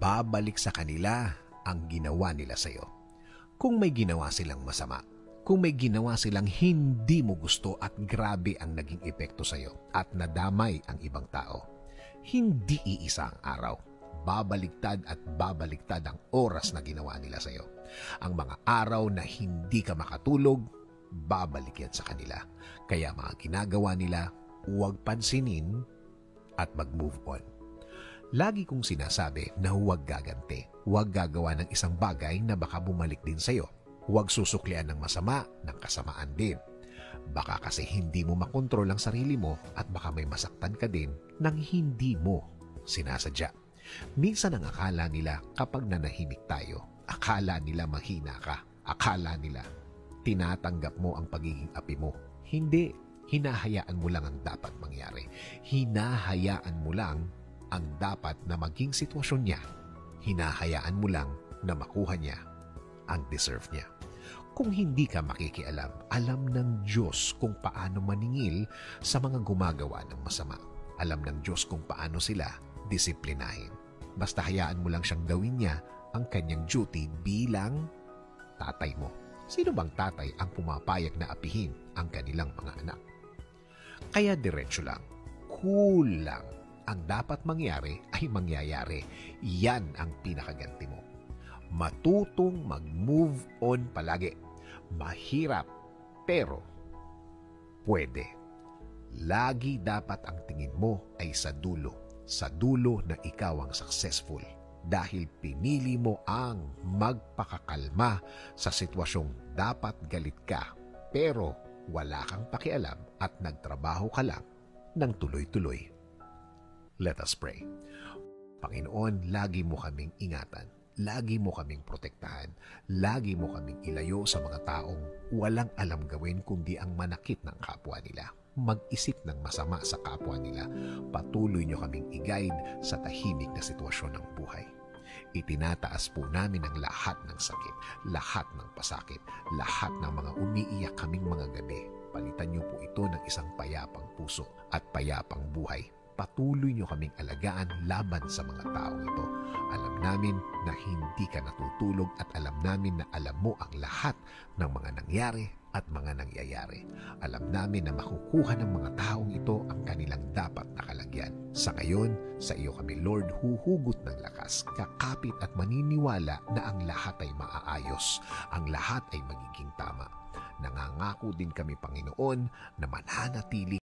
babalik sa kanila ang ginawa nila sa iyo. Kung may ginawa silang masama, kung may ginawa silang hindi mo gusto at grabe ang naging epekto sa iyo at nadamay ang ibang tao, hindi iisa ang araw. Babaliktad at babaliktad ang oras na ginawa nila sa iyo. Ang mga araw na hindi ka makatulog, babalik yan sa kanila. Kaya mga ginagawa nila, huwag pansinin at mag-move on. Lagi kong sinasabi na huwag gaganti. Huwag gagawa ng isang bagay na baka bumalik din sa iyo. Huwag susuklian ng masama ng kasamaan din. Baka kasi hindi mo makontrol ang sarili mo at baka may masaktan ka din nang hindi mo sinasadya. Minsan ang akala nila kapag nanahimik tayo, akala nila mahina ka. Akala nila tinatanggap mo ang pagiging api mo. Hindi. Hinahayaan mo lang ang dapat mangyari. Hinahayaan mo lang ang dapat na maging sitwasyon niya. Hinahayaan mo lang na makuha niya ang deserve niya. Kung hindi ka makikialam, alam ng Diyos kung paano maningil sa mga gumagawa ng masama. Alam ng Diyos kung paano sila disiplinahin. Basta hayaan mo lang siyang gawin niya ang kanyang duty bilang tatay mo. Sino bang tatay ang pumapayag na apihin ang kanilang mga anak? Kaya diretso lang, cool lang. Ang dapat mangyari ay mangyayari. Yan ang pinakaganti mo. Matutong mag-move on palagi. Mahirap, pero pwede. Lagi dapat ang tingin mo ay sa dulo. Sa dulo na ikaw ang successful. Dahil pinili mo ang magpakakalma sa sitwasyong dapat galit ka, pero wala kang pakialam at nagtrabaho ka lang ng tuloy-tuloy. Let us pray. Panginoon, lagi mo kaming ingatan. Lagi mo kaming protektahan. Lagi mo kaming ilayo sa mga taong walang alam gawin kundi ang manakit ng kapwa nila. Mag-isip ng masama sa kapwa nila. Patuloy nyo kaming i-guide sa tahimik na sitwasyon ng buhay. Itinataas po namin ang lahat ng sakit, lahat ng pasakit, lahat ng mga umiiyak kaming mga gabi. Palitan nyo po ito ng isang payapang puso at payapang buhay. Patuloy nyo kaming alagaan laban sa mga taong ito. Alam namin na hindi ka natutulog at alam namin na alam mo ang lahat ng mga nangyari at mga nangyayari. Alam namin na makukuha ng mga taong ito ang kanilang dapat na kalagyan. Sa ngayon, sa iyo kami Lord, huhugot ng lakas, kakapit at maniniwala na ang lahat ay maaayos, ang lahat ay magiging tama. Nangangako din kami, Panginoon, na mananatili